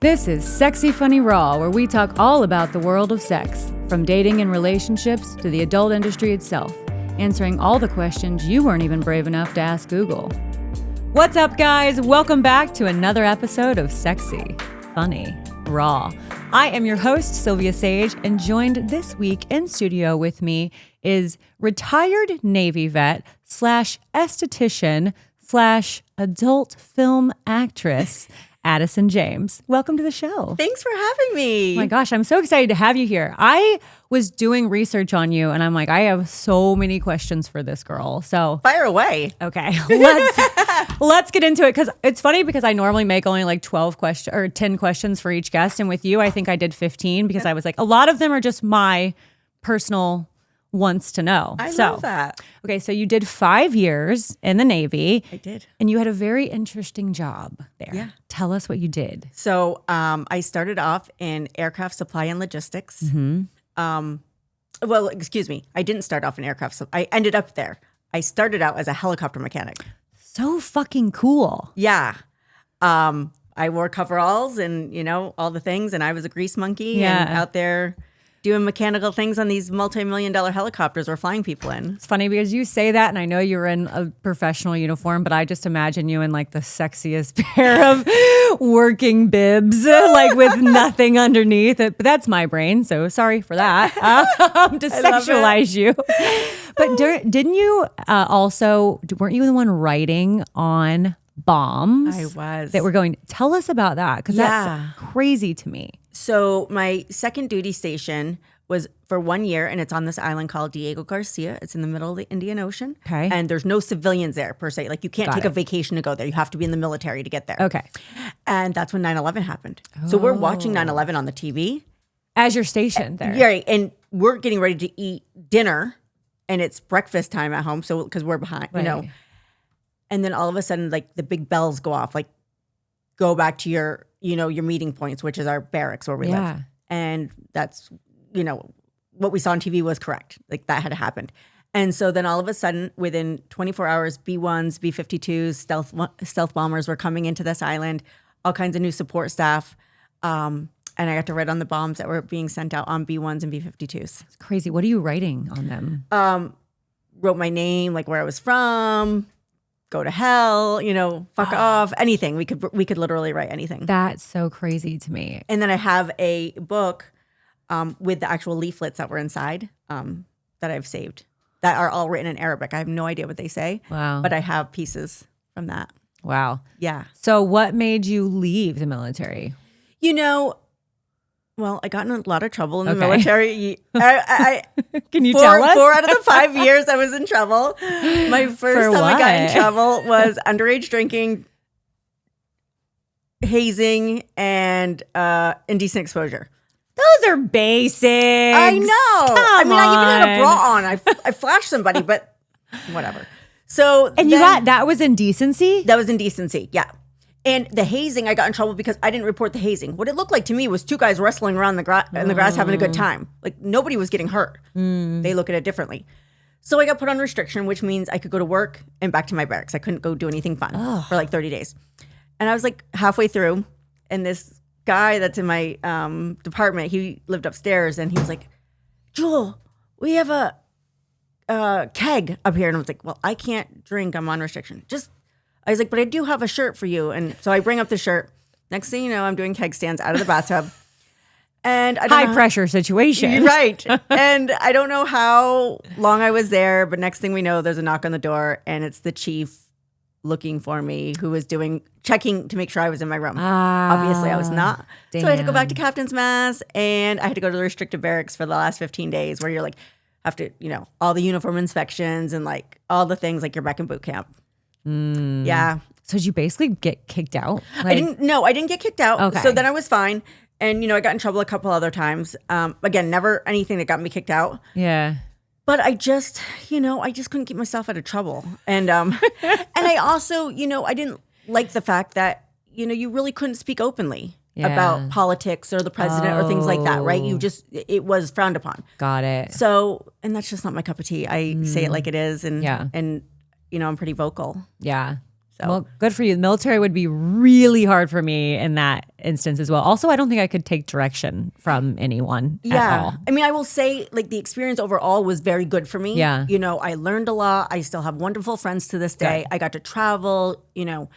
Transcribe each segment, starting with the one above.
This is Sexy Funny Raw, where we talk all about the world of sex, from dating and relationships to the adult industry itself, answering all the questions you weren't even brave enough to ask Google. What's up, guys? Welcome back to another episode of Sexy Funny Raw. I am your host, Silvia Sage, and joined this week in studio with me is retired Navy vet / esthetician / adult film actress, Addyson James. Welcome to the show. Thanks for having me. Oh my gosh, I'm so excited to have you here. I was doing research on you and I'm like, I have so many questions for this girl. So fire away. Okay, let's get into it, because it's funny because I normally make only like 12 questions or 10 questions for each guest. And with you, I think I did 15 because I was like, a lot of them are just my personal wants to know. I love that. Okay, so you did 5 years in the Navy. I did. And you had a very interesting job there. Yeah. Tell us what you did. So I started off in aircraft supply and logistics. Mm-hmm. Well, excuse me. I didn't start off in aircraft supply. I ended up there. I started out as a helicopter mechanic. So fucking cool. Yeah. I wore coveralls and, all the things. And I was a grease monkey and out there doing mechanical things on these multi-million-dollar helicopters we're flying people in. It's funny because you say that, and I know you're in a professional uniform, but I just imagine you in like the sexiest pair of working bibs, like with nothing underneath it. But that's my brain, so sorry for that. To sexualize you. But didn't you weren't you the one writing on bombs? I was. That were going, tell us about that, because that's crazy to me. So my second duty station was for 1 year, and it's on this island called Diego Garcia. It's in the middle of the Indian Ocean. Okay. And there's no civilians there per se. Like you can't take a vacation to go there. You have to be in the military to get there. Okay. And that's when 9/11 happened. So we're watching 9/11 on the TV. As you're stationed there. Yeah, right. And we're getting ready to eat dinner, and it's breakfast time at home. So because we're behind, And then all of a sudden, like the big bells go off, like go back to your meeting points, which is our barracks where we live. And that's, what we saw on TV was correct. Like that had happened. And so then all of a sudden, within 24 hours, B-1s, B-52s, stealth bombers were coming into this island, all kinds of new support staff. And I got to write on the bombs that were being sent out on B-1s and B-52s. It's crazy. What are you writing on them? Wrote my name, like where I was from, go to hell, fuck off, anything. We could literally write anything. That's so crazy to me. And then I have a book with the actual leaflets that were inside that I've saved that are all written in Arabic. I have no idea what they say. Wow. But I have pieces from that. Wow. Yeah. So what made you leave the military? Well, I got in a lot of trouble in the military. Can you tell us? 4 out of the 5 years I was in trouble. My first time I got in trouble was underage drinking, hazing, and indecent exposure. Those are basics. I know. I even had a bra on. I flashed somebody, but whatever. So that was indecency? That was indecency, yeah. And the hazing, I got in trouble because I didn't report the hazing. What it looked like to me was 2 guys wrestling around in the grass having a good time. Like nobody was getting hurt. They look at it differently. So I got put on restriction, which means I could go to work and back to my barracks. I couldn't go do anything fun for like 30 days. And I was like halfway through, and this guy that's in my department, he lived upstairs, and he was like, "Jewel, we have a keg up here." And I was like, "Well, I can't drink. I'm on restriction." I was like, "But I do have a shirt for you." And so I bring up the shirt. Next thing you know, I'm doing keg stands out of the bathtub. And I don't High pressure situation. Right. And I don't know how long I was there, but next thing we know, there's a knock on the door, and it's the chief looking for me, who was checking to make sure I was in my room. Obviously, I was not. Damn. So I had to go back to captain's mess, and I had to go to the restricted barracks for the last 15 days, where you're like, have to, all the uniform inspections and like all the things, like you're back in boot camp. Yeah. So did you basically get kicked out? I didn't get kicked out. Okay. So then I was fine. And, I got in trouble a couple other times. Again, never anything that got me kicked out. Yeah. But I just, I just couldn't keep myself out of trouble. And and I also, I didn't like the fact that, you really couldn't speak openly about politics or the president or things like that, right? It was frowned upon. Got it. So, and that's just not my cup of tea. I say it like it is. And I'm pretty vocal. Yeah. Well, good for you. The military would be really hard for me in that instance as well. Also, I don't think I could take direction from anyone at all. I mean, I will say like the experience overall was very good for me. Yeah. You know, I learned a lot. I still have wonderful friends to this day. I got to travel, you know,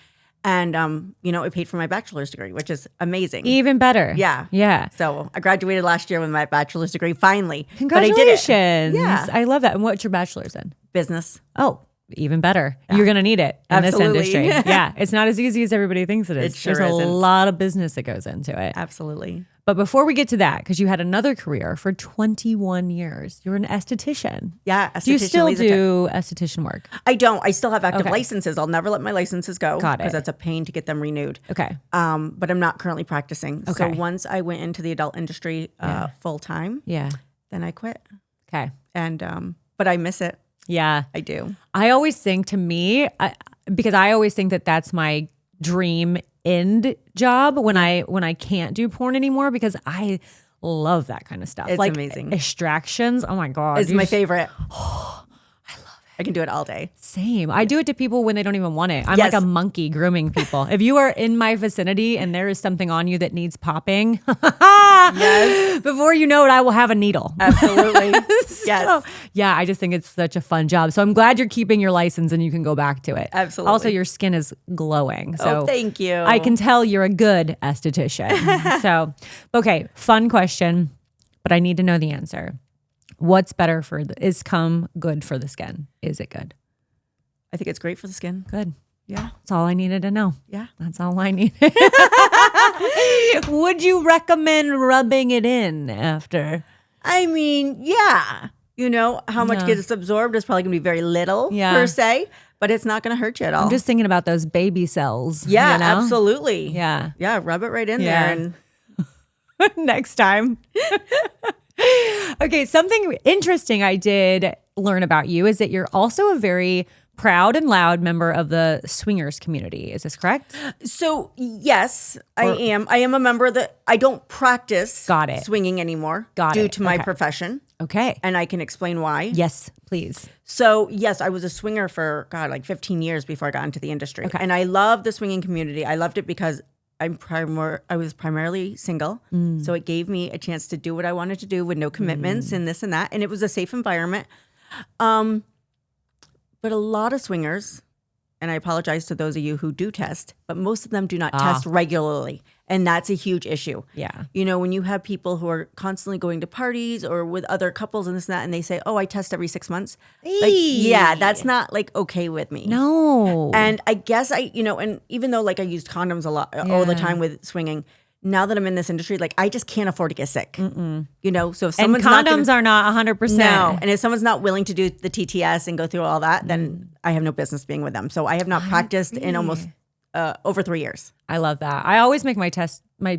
and, you know, it paid for my bachelor's degree, which is amazing. Even better. Yeah. Yeah. So I graduated last year with my bachelor's degree, finally. Congratulations. But I did it. Yeah. I love that. And what's your bachelor's in? Business. Oh, even better. You're going to need it in Absolutely. this industry. Yeah. It's not as easy as everybody thinks it is. It sure There's a isn't. lot of business that goes into it. Absolutely. But before we get to that, because you had another career for 21 years, you're an esthetician. Yeah. Do you still laser tech. do esthetician work? I don't. I still have active Okay. licenses. I'll never let my licenses go. Got it. Because that's a pain to get them renewed. Okay. But I'm not currently practicing. So Okay. once I went into the adult industry full time, Yeah. then I quit. Okay. And but I miss it. Yeah. I do. I always think because I always think that that's my dream end job when I can't do porn anymore, because I love that kind of stuff. It's like amazing. Extractions. Oh my God. It's my favorite. I can do it all day. Same. I do it to people when they don't even want it. I'm Yes. like a monkey grooming people. If you are in my vicinity and there is something on you that needs popping, Yes. before you know it, I will have a needle. Absolutely. Yes. So, yeah, I just think it's such a fun job. So I'm glad you're keeping your license and you can go back to it. Absolutely. Also, your skin is glowing. So Oh, thank you. I can tell you're a good esthetician. So, okay, fun question, but I need to know the answer. What's better is cum good for the skin? Is it good? I think it's great for the skin. Good. Yeah. That's all I needed to know. Yeah. That's all I need. Would you recommend rubbing it in after? I mean, yeah. You know, how much Yeah. gets absorbed is probably going to be very little per se, but it's not going to hurt you at all. I'm just thinking about those baby cells. yeah, you know? absolutely. Yeah. Yeah, rub it right in Yeah. there. And Next time. Okay, something interesting I did learn about you is that you're also a very proud and loud member of the swingers community. Is this correct? so, yes, I am. I am a member of the, I don't practice Got it. swinging anymore Got due it. to my Okay. profession. Okay. And I can explain why. Yes, please. So, yes, I was a swinger for, God, like 15 years before I got into the industry. Okay. And I love the swinging community. I loved it because I was primarily single. So it gave me a chance to do what I wanted to do with no commitments and this and that. And it was a safe environment. But a lot of swingers, and I apologize to those of you who do test, but most of them do not test regularly. And that's a huge issue. Yeah. You know, when you have people who are constantly going to parties or with other couples and this and that, and they say, oh, I test every 6 months. Like, yeah, that's not like okay with me. No. And I guess and even though like I used condoms a lot all the Yeah. time with swinging, now that I'm in this industry, like I just can't afford to get sick. You know, so if And someone's not condoms gonna, are not 100%. no, and if someone's not willing to do the TTS and go through all that, then I have no business being with them. So I have not practiced in almost over 3 years. I love that. I always make I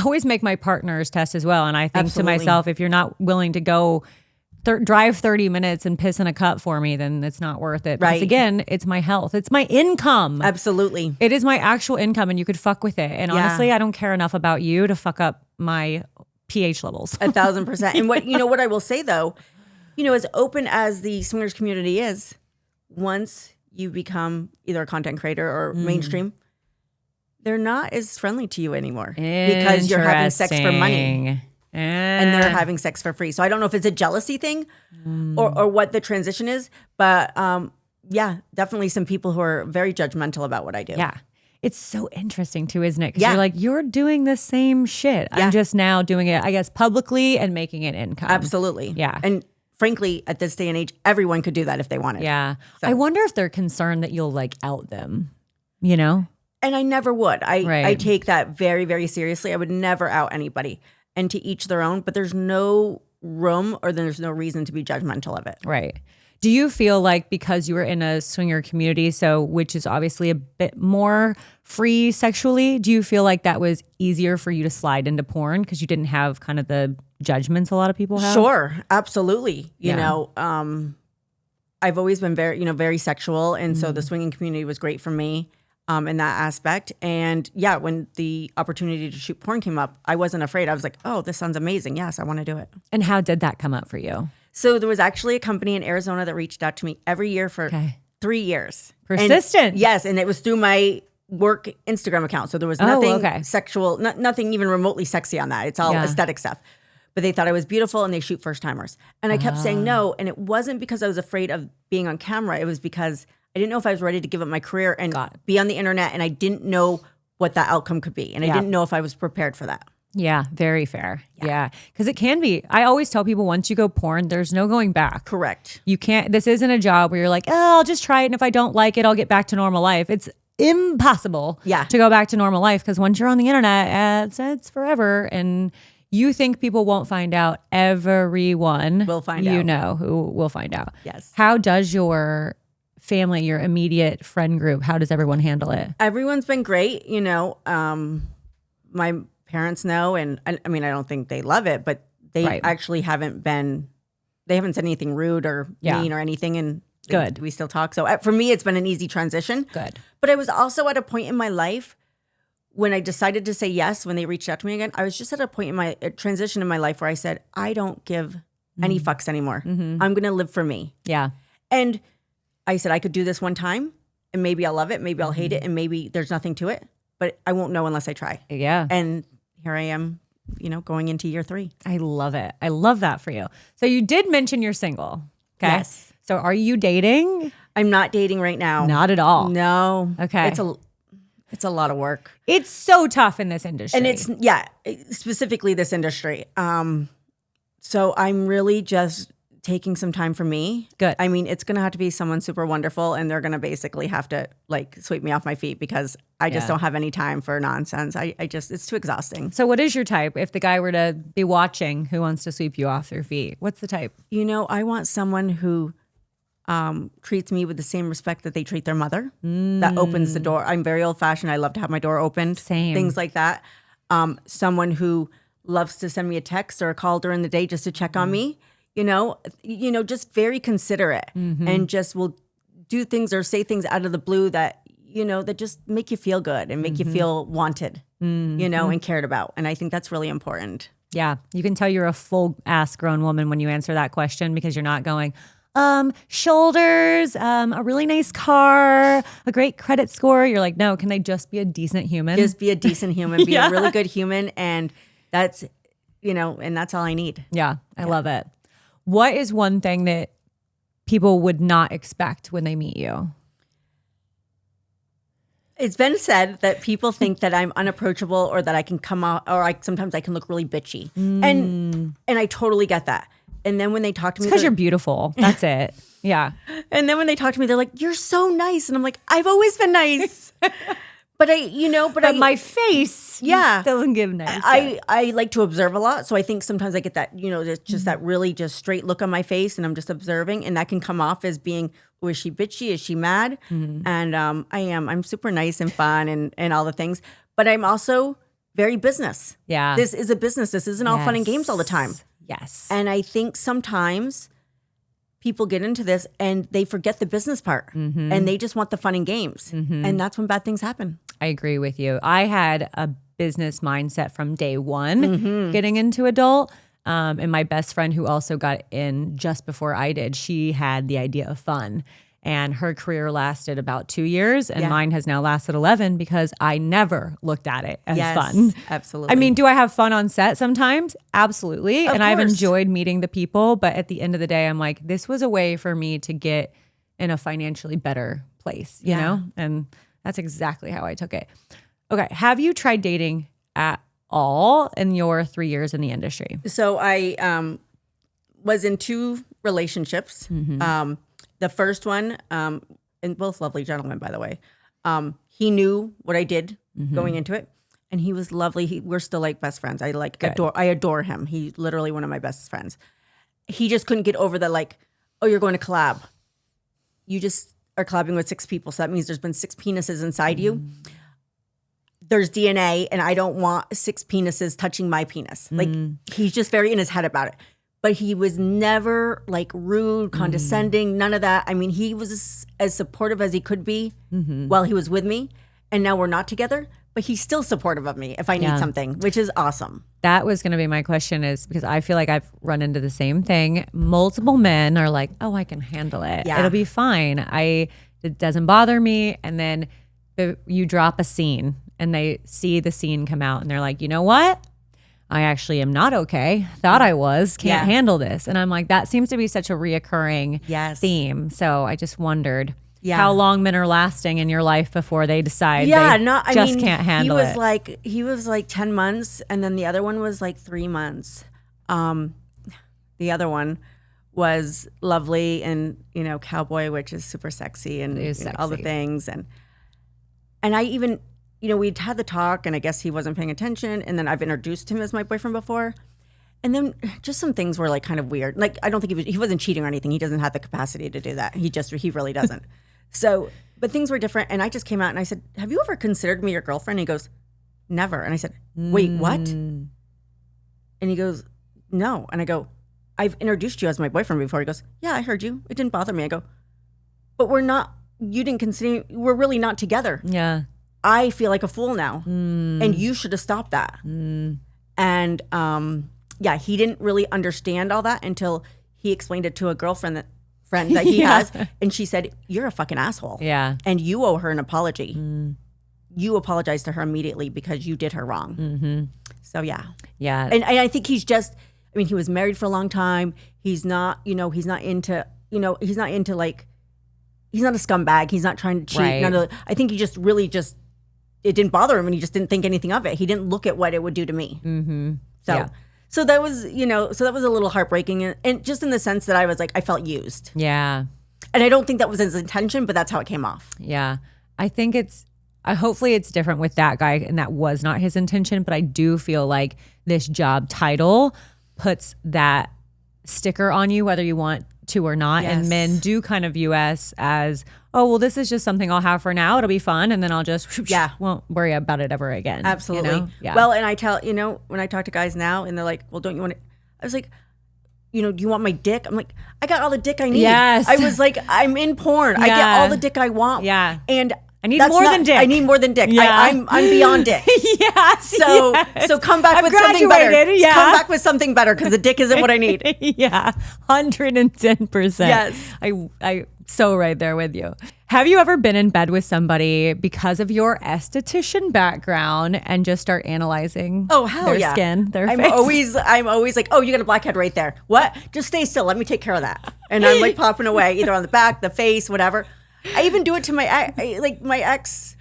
always make my partners test as well. And I think Absolutely. to myself, if you're not willing to go drive 30 minutes and piss in a cup for me, then it's not worth it. Because Right. again, it's my health. It's my income. Absolutely. It is my actual income and you could fuck with it. And Yeah. honestly, I don't care enough about you to fuck up my pH levels. 1,000%. And what I will say though, as open as the swingers community is, once you become either a content creator or mainstream, they're not as friendly to you anymore because you're having sex for money and they're having sex for free. So I don't know if it's a jealousy thing or what the transition is, but yeah, definitely some people who are very judgmental about what I do. Yeah. It's so interesting too, isn't it? Because Yeah. you're like, you're doing the same shit. Yeah. I'm just now doing it, I guess, publicly and making it income. Absolutely. Yeah. And frankly, at this day and age, everyone could do that if they wanted. Yeah. So- I wonder if they're concerned that you'll like out them, you know? And I never would. I Right. take that very, very seriously. I would never out anybody. And to each their own, but there's no room or there's no reason to be judgmental of it. Right. Do you feel like because you were in a swinger community, which is obviously a bit more free sexually, do you feel like that was easier for you to slide into porn because you didn't have kind of the judgments a lot of people have? Sure, absolutely. You Yeah. know, I've always been very sexual, and so the swinging community was great for me in that aspect. And yeah, when the opportunity to shoot porn came up, I wasn't afraid. I was like, oh, this sounds amazing. Yes, I want to do it. And how did that come up for you? So there was actually a company in Arizona that reached out to me every year for Okay. 3 years. Persistent. And, yes. And it was through my work Instagram account. So there was nothing sexual, nothing even remotely sexy on that. It's all aesthetic stuff. But they thought I was beautiful and they shoot first timers. And I kept saying no. And it wasn't because I was afraid of being on camera. It was because I didn't know if I was ready to give up my career and be on the internet. And I didn't know what that outcome could be. And I didn't know if I was prepared for that. Yeah, very fair. Yeah. Because it can be. I always tell people once you go porn, there's no going back. Correct. You can't, this isn't a job where you're like, oh, I'll just try it. And if I don't like it, I'll get back to normal life. It's impossible to go back to normal life because once you're on the internet, it's forever. And you think people won't find out. Everyone will find out. You know who will find out. Yes. How does your family, your immediate friend group, how does everyone handle it? Everyone's been great. You know, my parents know, and I mean, I don't think they love it, but they actually haven't said anything rude or mean or anything. And good. We still talk. So for me, it's been an easy transition. Good. But I was also at a point in my life when I decided to say yes, when they reached out to me again, I was just at a point in my transition in my life where I said, I don't give any fucks anymore. I'm going to live for me. Yeah. And I said, I could do this one time and maybe I'll love it. Maybe I'll hate it. And maybe there's nothing to it, but I won't know unless I try. Yeah. And here I am, going into year 3. I love it. I love that for you. So you did mention you're single. Okay. Yes. So are you dating? I'm not dating right now. Not at all. No. Okay. It's a lot of work. It's so tough in this industry. And it's, specifically this industry. So I'm really just taking some time for me. Good. I mean, it's going to have to be someone super wonderful and they're going to basically have to sweep me off my feet because I just don't have any time for nonsense. It's too exhausting. So what is your type? If the guy were to be watching, who wants to sweep you off your feet? What's the type? I want someone who treats me with the same respect that they treat their mother. That opens the door. I'm very old fashioned. I love to have my door opened. Same. Things like that. Someone who loves to send me a text or a call during the day just to check on me. Just very considerate and just will do things or say things out of the blue that, that just make you feel good and make you feel wanted, and cared about. And I think that's really important. Yeah. You can tell you're a full ass grown woman when you answer that question because you're not going, shoulders, a really nice car, a great credit score. You're like, no, can they just be a decent human? Just be a decent human, be a really good human. And that's, and that's all I need. Yeah. I love it. What is one thing that people would not expect when they meet you? It's been said that people think that I'm unapproachable or that I can come out or sometimes I can look really bitchy. And I totally get that. And then when they talk to me, because you're beautiful. That's it. Yeah. And then when they talk to me, they're like, "You're so nice." And I'm like, "I've always been nice." But my face doesn't give nice. I like to observe a lot. So I think sometimes I get that, just that really just straight look on my face and I'm just observing and that can come off as being, oh, is she bitchy? Is she mad? And I'm super nice and fun and all the things. But I'm also very business. Yeah. This is a business. This isn't all fun and games all the time. Yes. And I think sometimes people get into this and they forget the business part and they just want the fun and games. And that's when bad things happen. I agree with you. I had a business mindset from day one getting into adult. And my best friend who also got in just before I did, she had the idea of fun. And her career lasted about 2 years and mine has now lasted 11 because I never looked at it as fun. Absolutely. I mean, do I have fun on set sometimes? Absolutely. Of and course. I've enjoyed meeting the people. But at the end of the day, I'm like, this was a way for me to get in a financially better place, you know? And that's exactly how I took it. Okay. Have you tried dating at all in your 3 years in the industry? So I was in 2 relationships. The first one, and both lovely gentlemen, by the way, he knew what I did going into it. And he was lovely. We're still like best friends. I adore him. He's literally one of my best friends. He just couldn't get over the oh, you're going to collab. You just are collabing with 6 people. So that means there's been 6 penises inside you. There's DNA and I don't want 6 penises touching my penis. He's just very in his head about it. But he was never rude, condescending, none of that. I mean, he was as supportive as he could be while he was with me. And now we're not together, but he's still supportive of me if I need something, which is awesome. That was going to be my question is because I feel like I've run into the same thing. Multiple men are like, oh, I can handle it. Yeah. It'll be fine. I it doesn't bother me. And then you drop a scene and they see the scene come out and they're like, you know what? I actually am not okay. Thought I was. Can't handle this. And I'm like, that seems to be such a reoccurring theme. So I just wondered how long men are lasting in your life before they decide can't handle it. He was like 10 months and then the other one was like 3 months. The other one was lovely and, you know, cowboy, which is super sexy and all the things. And I even... You know, we'd had the talk and I guess he wasn't paying attention. And then I've introduced him as my boyfriend before. And then just some things were like kind of weird. Like, I don't think he wasn't cheating or anything. He doesn't have the capacity to do that. He really doesn't. So, but things were different. And I just came out and I said, have you ever considered me your girlfriend? And he goes, never. And I said, wait, what? And he goes, no. And I go, I've introduced you as my boyfriend before. He goes, yeah, I heard you. It didn't bother me. I go, but you didn't consider, we're really not together. Yeah. I feel like a fool now, and you should have stopped that. And he didn't really understand all that until he explained it to a friend that he has, and she said, "You're a fucking asshole." Yeah, and you owe her an apology. You apologize to her immediately because you did her wrong. Mm-hmm. So yeah, and I think he's just. I mean, he was married for a long time. He's not. He's not into. He's not into like. He's not a scumbag. He's not trying to cheat. Right. I think he just really just. It didn't bother him and he just didn't think anything of it. He didn't look at what it would do to me. Mm-hmm. So that was, so that was a little heartbreaking. And just in the sense that I was like, I felt used. Yeah. And I don't think that was his intention, but that's how it came off. Yeah. I think hopefully it's different with that guy and that was not his intention, but I do feel like this job title puts that sticker on you, whether you want to or not. Yes. And men do kind of view us as, oh, well, this is just something I'll have for now. It'll be fun. And then I'll just won't worry about it ever again. Absolutely. Yeah. Well, and I tell, when I talk to guys now and they're like, well, don't you want it? I was like, do you want my dick? I'm like, I got all the dick I need. Yes. I was like, I'm in porn. I get all the dick I want. Yeah. And I need more than dick. I need more than dick. Yeah. I'm beyond dick. So come back with something better. Yeah. Come back with something better because the dick isn't what I need. 110%. Yes. I so right there with you. Have you ever been in bed with somebody because of your esthetician background and just start analyzing their skin, their face? I'm always like, oh, you got a blackhead right there. What? Just stay still. Let me take care of that. And I'm like popping away either on the back, the face, whatever. I even do it to my ex,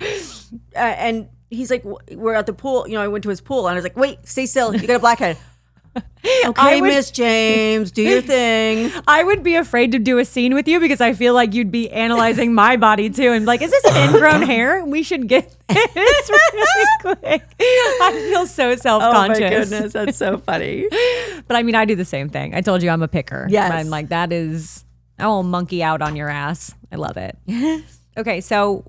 and he's like, we're at the pool. I went to his pool, and I was like, wait, stay still. You got a blackhead. Okay, Miss James, do your thing. I would be afraid to do a scene with you because I feel like you'd be analyzing my body too, and like, is this an ingrown hair? We should get this really quick. I feel so self-conscious. Oh my goodness, that's so funny. But I mean, I do the same thing. I told you I'm a picker. Yes, I'm like I will monkey out on your ass. I love it. Okay, so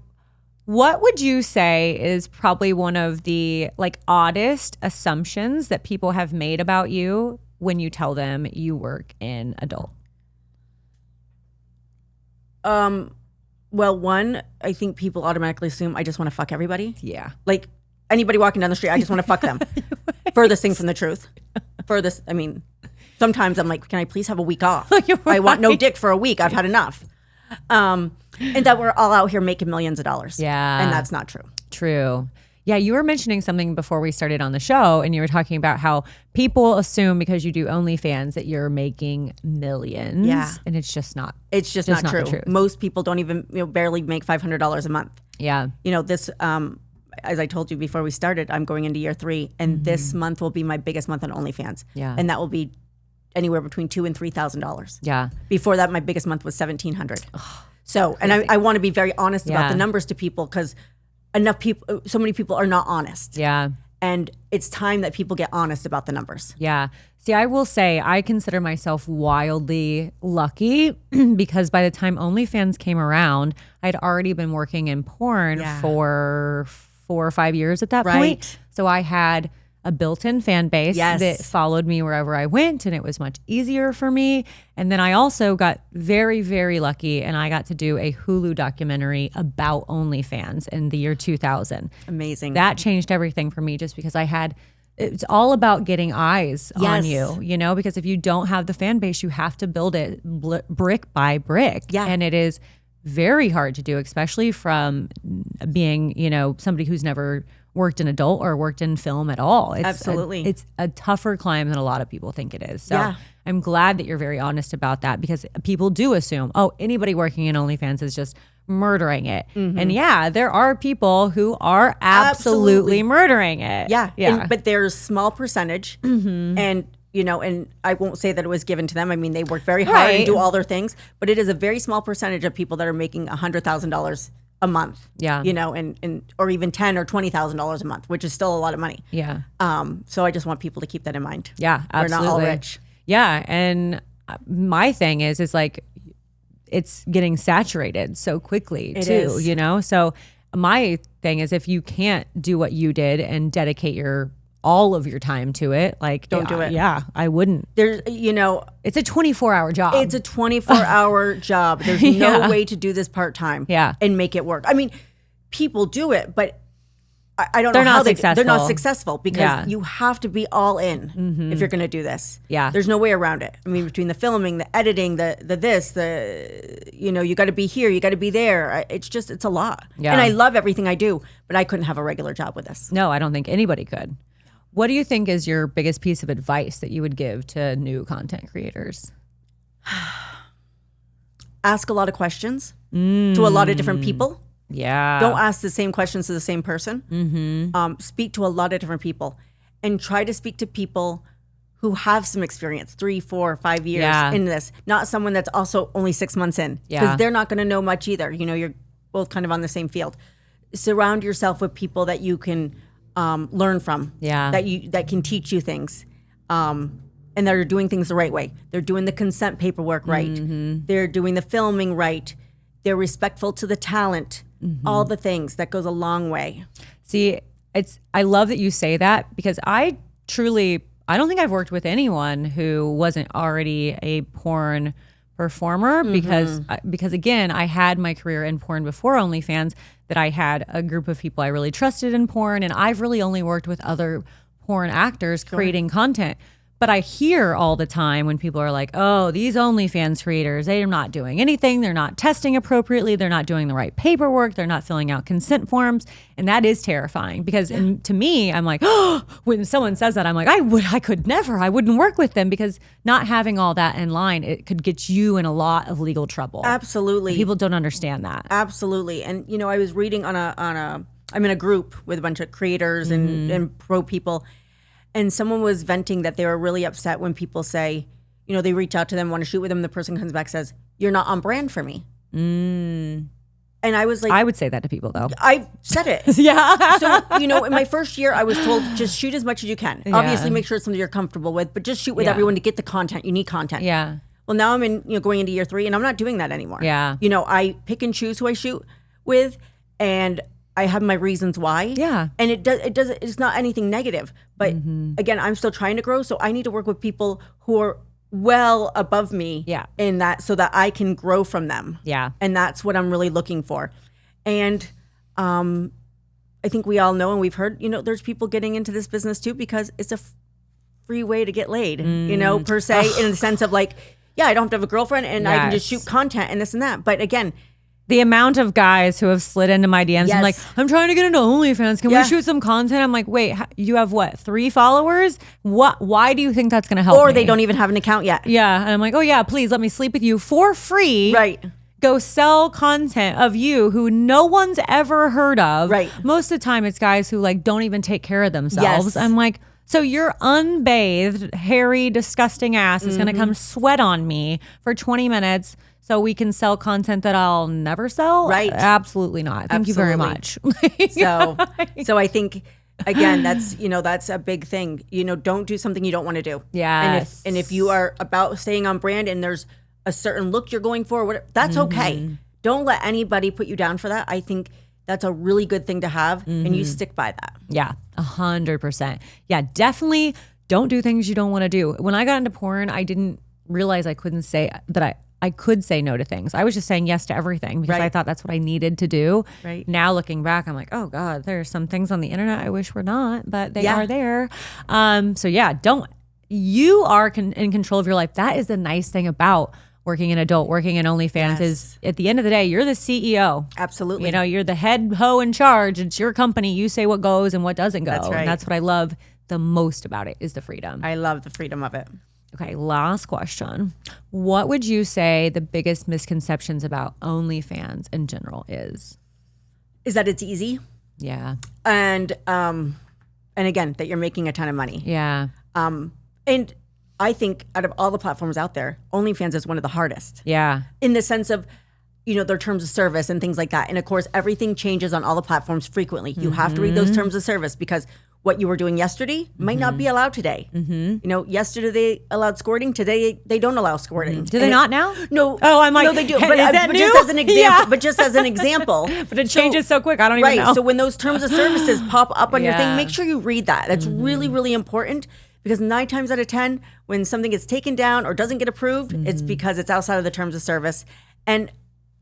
what would you say is probably one of the oddest assumptions that people have made about you when you tell them you work in adult? Well, one, I think people automatically assume I just want to fuck everybody. Yeah. Like anybody walking down the street, I just want to fuck them. Furthest thing from the truth. Sometimes I'm like, can I please have a week off? I want no dick for a week. I've had enough. And that we're all out here making millions of dollars. Yeah. And that's not true. True. Yeah, you were mentioning something before we started on the show, and you were talking about how people assume because you do OnlyFans that you're making millions. Yeah. And it's just not. It's just not true. Most people don't even, barely make $500 a month. Yeah. This, as I told you before we started, I'm going into year 3, and this month will be my biggest month on OnlyFans. Yeah. And that will be anywhere between $2,000 and $3,000. Yeah. Before that, my biggest month was $1,700. So, and I want to be very honest about the numbers to people because so many people are not honest. Yeah. And it's time that people get honest about the numbers. Yeah. See, I will say I consider myself wildly lucky because by the time OnlyFans came around, I'd already been working in porn for 4 or 5 years at that point. So I had a built-in fan base that followed me wherever I went, and it was much easier for me. And then I also got very, very lucky, and I got to do a Hulu documentary about OnlyFans in the year 2000. Amazing. That changed everything for me just because it's all about getting eyes on you, because if you don't have the fan base, you have to build it brick by brick. Yeah. And it is very hard to do, especially from being, somebody who's never worked in adult or worked in film at all. Absolutely. It's a tougher climb than a lot of people think it is. So Yeah. I'm glad that you're very honest about that, because people do assume, oh, anybody working in OnlyFans is just murdering it. And yeah, there are people who are absolutely murdering it. Yeah. Yeah. But there's small percentage and and I won't say that it was given to them. I mean, they work very hard and do all their things, but it is a very small percentage of people that are making $100,000 a month. Yeah. And or even $10,000 or $20,000 a month, which is still a lot of money. Yeah. So I just want people to keep that in mind. Yeah, absolutely. We're not all rich. Yeah. And my thing is like, it's getting saturated so quickly too, is. So my thing is, if you can't do what you did and dedicate all of your time to it, like don't do it. Yeah, I wouldn't. There's, it's a 24-hour job. It's a 24-hour job. There's no way to do this part-time and make it work. I mean, people do it, but I don't know how they're not successful because you have to be all in if you're going to do this. Yeah. There's no way around it. I mean, between the filming, the editing, you got to be here, you got to be there. It's a lot. Yeah. And I love everything I do, but I couldn't have a regular job with this. No, I don't think anybody could. What do you think is your biggest piece of advice that you would give to new content creators? Ask a lot of questions to a lot of different people. Yeah. Don't ask the same questions to the same person. Speak to a lot of different people and try to speak to people who have some experience, 3, 4, 5 years in this, not someone that's also only 6 months in, because they're not going to know much either. You're both kind of on the same field. Surround yourself with people that you can learn from, that can teach you things, and that are doing things the right way. They're doing the consent paperwork right. They're doing the filming right. They're respectful to the talent. All the things that goes a long way. See, I love that you say that, because I don't think I've worked with anyone who wasn't already a porn performer, because again, I had my career in porn before OnlyFans, that I had a group of people I really trusted in porn, and I've really only worked with other porn actors creating content. But I hear all the time when people are like, oh, these OnlyFans creators, they are not doing anything. They're not testing appropriately. They're not doing the right paperwork. They're not filling out consent forms. And that is terrifying, because to me, I'm like, oh, when someone says that, I'm like, I wouldn't work with them, because not having all that in line, it could get you in a lot of legal trouble. Absolutely. People don't understand that. Absolutely. And, I was reading I'm in a group with a bunch of creators and pro people. And someone was venting that they were really upset when people say, they reach out to them, want to shoot with them. The person comes back, says, you're not on brand for me. And I was like, I would say that to people, though. I said it. Yeah. So, in my first year, I was told, just shoot as much as you can. Yeah. Obviously, make sure it's something you're comfortable with, but just shoot with everyone to get the content. You need content. Yeah. Well, now I'm in, going into year 3, and I'm not doing that anymore. Yeah. I pick and choose who I shoot with, and I have my reasons why. Yeah. And it's not anything negative. But again, I'm still trying to grow. So I need to work with people who are well above me in that, so that I can grow from them. Yeah. And that's what I'm really looking for. And I think we all know, and we've heard, there's people getting into this business too, because it's a free way to get laid, per se, in the sense of like, I don't have to have a girlfriend, and I can just shoot content and this and that. But again, the amount of guys who have slid into my DMs and like, I'm trying to get into OnlyFans. Can we shoot some content? I'm like, wait, you have what, 3 followers? Why do you think that's going to help Or me? they don't even have an account yet. Yeah. And I'm like, oh yeah, please let me sleep with you for free. Right. Go sell content of you who no one's ever heard of. Right. Most of the time it's guys who like don't even take care of themselves. Yes. I'm like, so your unbathed, hairy, disgusting ass is going to come sweat on me for 20 minutes so we can sell content that I'll never sell? Right. Absolutely not. Thank you very much. So I think, again, that's a big thing. Don't do something you don't want to do. Yes. And if you are about staying on brand and there's a certain look you're going for, whatever, that's okay. Don't let anybody put you down for that. I think that's a really good thing to have, and you stick by that. Yeah, 100%. Yeah, definitely don't do things you don't want to do. When I got into porn, I didn't realize I couldn't say that I could say no to things. I was just saying yes to everything because I thought that's what I needed to do. Right. Now looking back, I'm like, oh God, there are some things on the internet I wish were not, but they are there. So yeah, you are in control of your life. That is the nice thing about working in adult, working in OnlyFans is at the end of the day, you're the CEO. Absolutely. You know, you're the head hoe in charge. It's your company. You say what goes and what doesn't go. That's right. And that's what I love the most about it is the freedom. I love the freedom of it. Okay, last question. What would you say the biggest misconceptions about OnlyFans in general is? Is that it's easy. Yeah. And again, that you're making a ton of money. Yeah. And I think out of all the platforms out there, OnlyFans is one of the hardest. Yeah. In the sense of, you know, their terms of service and things like that. And of course, everything changes on all the platforms frequently. You have to read those terms of service because what you were doing yesterday might not be allowed today. You know, yesterday they allowed squirting. Today they don't allow squirting. Do they not now? No. Oh, I'm like, no, they do. is But, that but new? just as an example. Yeah. But just as an example. But it changes so quick. I don't even know. Right. So when those terms of services pop up on your Yeah. thing, make sure you read that. That's really, really important. Because 9 times out of 10, when something gets taken down or doesn't get approved, it's because it's outside of the terms of service. And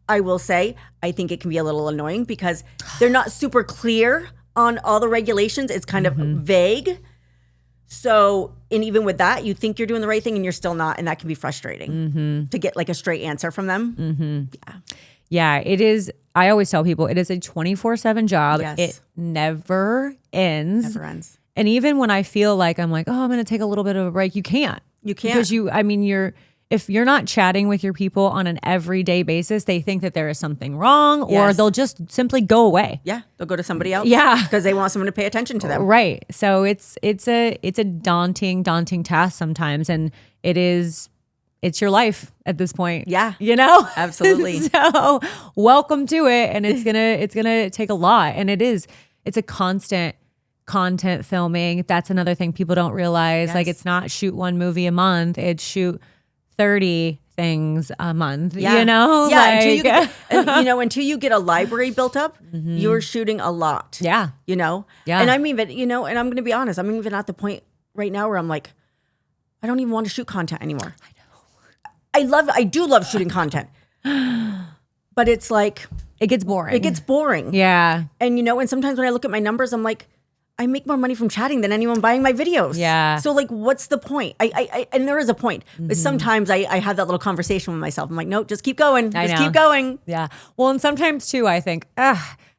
I will say, I think it can be a little annoying because they're not super clear on all the regulations. It's kind of vague. So, and even with that, you think you're doing the right thing and you're still not. And that can be frustrating to get like a straight answer from them. Yeah. Yeah, it is. I always tell people it is a 24/7 job. Yes. It never ends. Never ends. And even when I feel like I'm like, oh, I'm going to take a little bit of a break, you can't. You can't. Because if you're not chatting with your people on an everyday basis, they think that there is something wrong or Yes. they'll just simply go away. Yeah. They'll go to somebody else. Yeah. Because they want someone to pay attention to them. Right. So it's a daunting task sometimes. And it's your life at this point. Yeah. You know? Absolutely. So welcome to it. And it's gonna take a lot. And it's a constant content filming. That's another thing people don't realize. Yes. Like it's not shoot one movie a month. It's shoot 30 things a month. Yeah. You know? Yeah. Like, Until you get a library built up, you're shooting a lot. yeah. You know? Yeah. And I'm even, and I'm going to be honest, I'm even at the point right now where I'm like, I don't even want to shoot content anymore. I know. I do love shooting content. But it's like, It gets boring. it gets boring. Yeah. And, and sometimes when I look at my numbers, I'm like, I make more money from chatting than anyone buying my videos. Yeah. So like, what's the point? And there is a point, but sometimes I have that little conversation with myself. I'm like, no, just keep going. I Just know. keep going. Yeah. Well, and sometimes too, I think,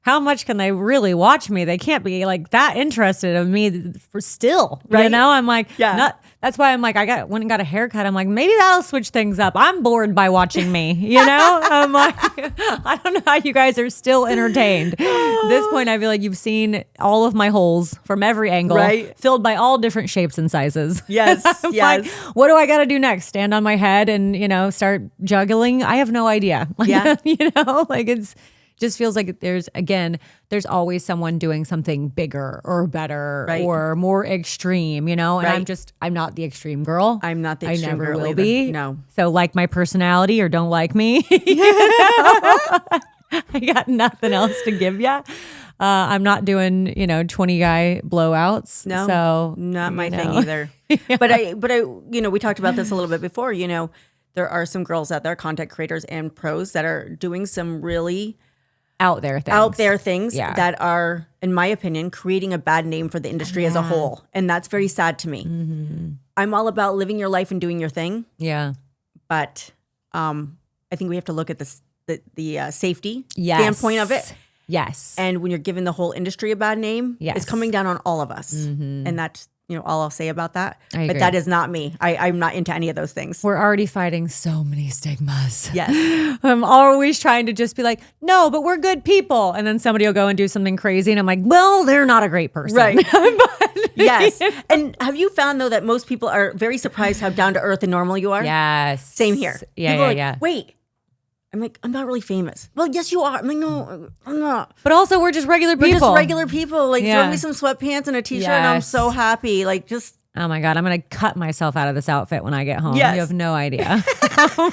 how much can they really watch me? They can't be like that interested in me for still, you Right. know? I'm like, Yeah. that's why I'm like, went and got a haircut. I'm like, maybe that'll switch things up. I'm bored by watching me, you know? I'm like, I don't know how you guys are still entertained. At this point, I feel like you've seen all of my holes from every angle, Right. filled by all different shapes and sizes. Yes, I'm yes. like, what do I got to do next? Stand on my head and, start juggling? I have no idea. Like, Yeah. like just feels like there's always someone doing something bigger or better Right. or more extreme, and Right. I'm not the extreme girl. I'm not the I extreme never girl will either. be. No. So like my personality or don't like me. I got nothing else to give you. I'm not doing, 20 guy blowouts. No, So not my thing either. But I, we talked about this a little bit before, there are some girls out there, content creators and pros that are doing some really out there things. Yeah. that are, in my opinion, creating a bad name for the industry as a whole. And that's very sad to me. I'm all about living your life and doing your thing. Yeah. But I think we have to look at the safety Yes. standpoint of it. Yes. And when you're giving the whole industry a bad name, Yes. it's coming down on all of us. And that's, all I'll say about that. I agree. But that is not me. I'm not into any of those things. We're already fighting so many stigmas. Yes. I'm always trying to just be like, no, but we're good people. And then somebody will go and do something crazy. And I'm like, well, they're not a great person. Right. Yes. And have you found, though, that most people are very surprised how down to earth and normal you are? Yes. Same here. Yeah, People are like, yeah. Wait. I'm like, I'm not really famous. Well, yes, you are. I'm like, no, I'm not. But also, we're just regular people. We're just regular people. Like, Yeah. throw me some sweatpants and a t-shirt and I'm Yes. so happy. Like, just... Oh my God, I'm going to cut myself out of this outfit when I get home. Yes. You have no idea.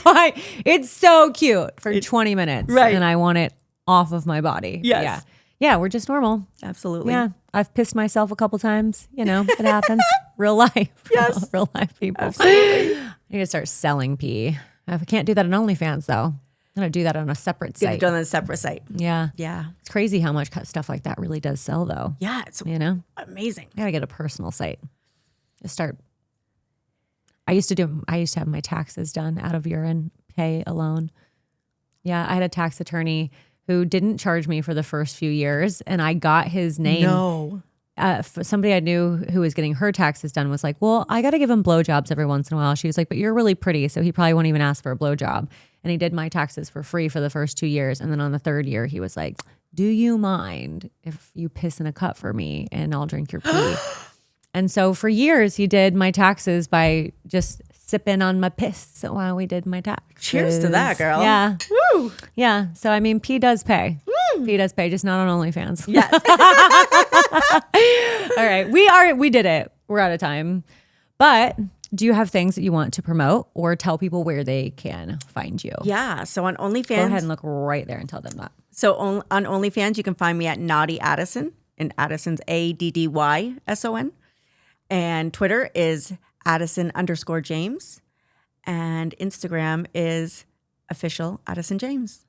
Like, it's so cute for 20 minutes. Right. And I want it off of my body. Yes. Yeah. Yeah, we're just normal. Absolutely. Yeah. I've pissed myself a couple times. It happens. Real life. Yes. Real life people. Absolutely. I need to start selling pee. I can't do that on OnlyFans though. I'm going to do that on a separate Get it site. done on a separate site. Yeah. Yeah. It's crazy how much stuff like that really does sell though. Yeah. It's amazing. I got to get a personal site. Just start. I used to have my taxes done out of urine. $1,000 alone. Yeah, I had a tax attorney who didn't charge me for the first few years, and I got his name. No. Somebody I knew who was getting her taxes done was like, well, I got to give him blowjobs every once in a while. She was like, but you're really pretty, so he probably won't even ask for a blowjob. And he did my taxes for free for the first 2 years. And then on the third year, he was like, do you mind if you piss in a cup for me and I'll drink your pee? And so for years, he did my taxes by just sipping on my piss while we did my taxes. Cheers to that, girl. Yeah. Woo. Yeah. So, I mean, pee does pay. Pee does pay, just not on OnlyFans. Yes. All right. We did it. We're out of time. But do you have things that you want to promote or tell people where they can find you? Yeah. So on OnlyFans. Go ahead and look right there and tell them that. So on OnlyFans, you can find me at Naughty Addison, and Addison's ADDYSON. And Twitter is Addison_James. And Instagram is official Addyson James.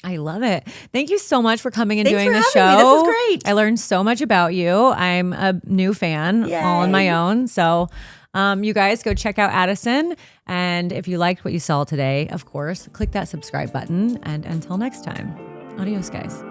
I love it. Thank you so much for coming and Thanks doing for the show. having me. This is great. I learned so much about you. I'm a new fan all on my own. So you guys go check out Addison. And if you liked what you saw today, of course, click that subscribe button. And until next time, adios, guys.